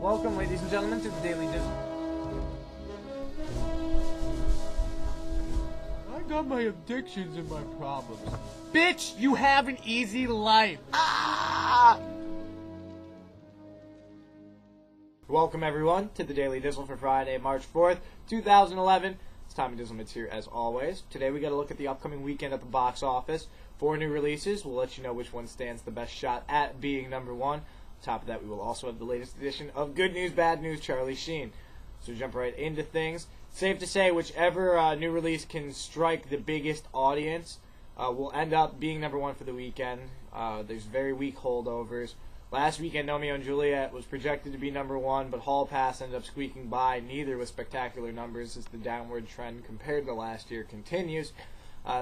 Welcome, ladies and gentlemen, to the Daily Dizzle. I got my addictions and my problems. Bitch, you have an easy life. Ah! Welcome, everyone, to the Daily Dizzle for Friday, March 4th, 2011. It's Tommy Dizzlemits here, as always. Today, we got to look at the upcoming weekend at the box office. 4 new releases. We'll let you know which one stands the best shot at being number one. On top of that, we will also have the latest edition of Good News, Bad News, Charlie Sheen. So jump right into things. Safe to say, whichever new release can strike the biggest audience will end up being number one for the weekend. There's very weak holdovers. Last weekend, Romeo and Juliet was projected to be number one, but Hall Pass ended up squeaking by, neither with spectacular numbers as the downward trend compared to last year continues.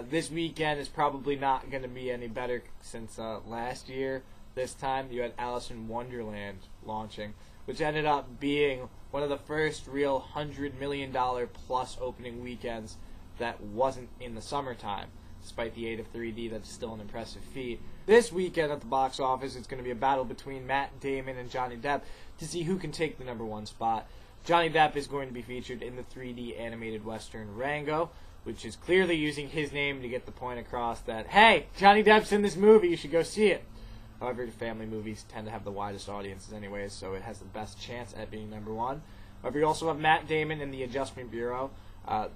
This weekend is probably not going to be any better since last year. This time, you had Alice in Wonderland launching, which ended up being one of the first real $100 million plus opening weekends that wasn't in the summertime. Despite the 8 of 3D, that's still an impressive feat. This weekend at the box office, it's going to be a battle between Matt Damon and Johnny Depp to see who can take the number one spot. Johnny Depp is going to be featured in the 3D animated Western Rango, which is clearly using his name to get the point across that, hey, Johnny Depp's in this movie, you should go see it. However, family movies tend to have the widest audiences anyways, so it has the best chance at being number one. However, you also have Matt Damon in The Adjustment Bureau.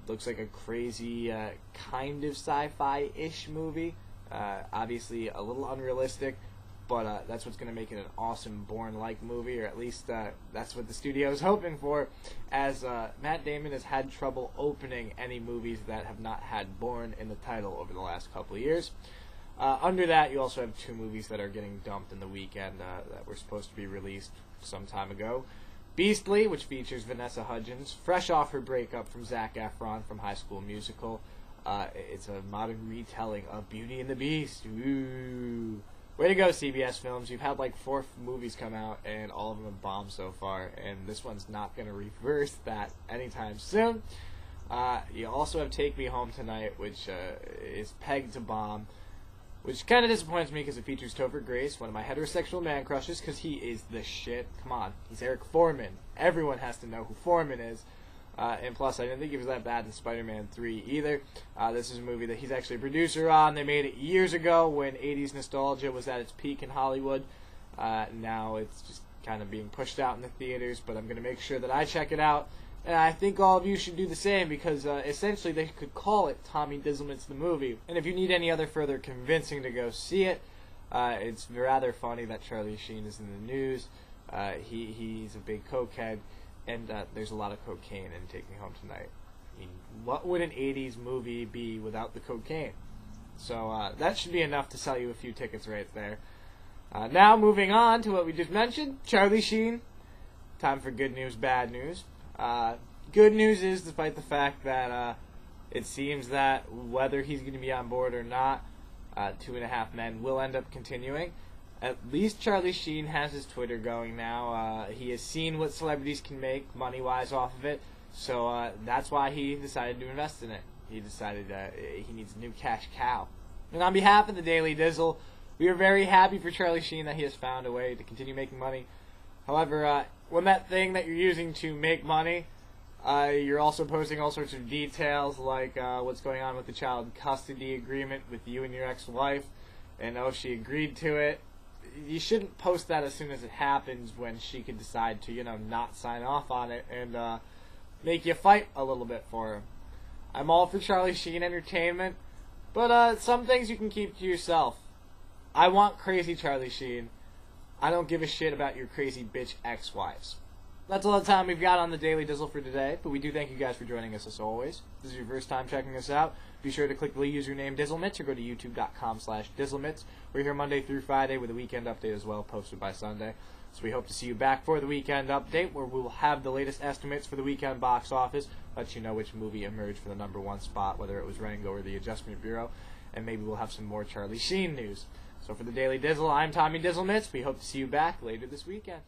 Looks like a crazy kind of sci-fi-ish movie. Obviously a little unrealistic, but that's what's going to make it an awesome Bourne-like movie, or at least that's what the studio is hoping for, as Matt Damon has had trouble opening any movies that have not had Bourne in the title over the last couple of years. Under that, you also have 2 movies that are getting dumped in the weekend that were supposed to be released some time ago. Beastly, which features Vanessa Hudgens, fresh off her breakup from Zac Efron from High School Musical. It's a modern retelling of Beauty and the Beast. Ooh. Way to go, CBS Films. You've had like 4 movies come out, and all of them have bombed so far, and this one's not going to reverse that anytime soon. You also have Take Me Home Tonight, which is pegged to bomb, which kind of disappoints me because it features Topher, one of my heterosexual man crushes, because he is the shit. Come on, he's Eric Foreman. Everyone has to know who Foreman is. And plus, I didn't think he was that bad in Spider-Man 3 either. This is a movie that he's actually a producer on. They made it years ago when 80s nostalgia was at its peak in Hollywood. Now it's just kind of being pushed out in the theaters, but I'm going to make sure that I check it out. And I think all of you should do the same, because essentially they could call it Tommy Dizzlemits the movie. And if you need any other further convincing to go see it, it's rather funny that Charlie Sheen is in the news. He's a big cokehead, and there's a lot of cocaine in Take Me Home Tonight. I mean, what would an 80s movie be without the cocaine? So that should be enough to sell you a few tickets right there. Now moving on to what we just mentioned, Charlie Sheen. Time for good news, bad news. Good news is, despite the fact that it seems that whether he's going to be on board or not, 2.5 Men will end up continuing. At least Charlie Sheen has his Twitter going now. He has seen what celebrities can make money-wise off of it, so that's why he decided to invest in it. He decided he needs a new cash cow. And on behalf of the Daily Dizzle, we are very happy for Charlie Sheen that he has found a way to continue making money. However, when that thing that you're using to make money, you're also posting all sorts of details like what's going on with the child custody agreement with you and your ex-wife, and oh, she agreed to it. You shouldn't post that as soon as it happens, when she could decide to, not sign off on it and make you fight a little bit for her. I'm all for Charlie Sheen entertainment, but some things you can keep to yourself. I want crazy Charlie Sheen. I don't give a shit about your crazy bitch ex-wives. That's all the time we've got on the Daily Dizzle for today, but we do thank you guys for joining us as always. If this is your first time checking us out, be sure to click the username Dizzlemits or go to youtube.com/Dizzlemits. We're here Monday through Friday with a weekend update as well, posted by Sunday. So we hope to see you back for the weekend update, where we will have the latest estimates for the weekend box office, let you know which movie emerged for the number one spot, whether it was Rango or The Adjustment Bureau, and maybe we'll have some more Charlie Sheen news. So for the Daily Dizzle, I'm Tommy Dizzlemits. We hope to see you back later this weekend.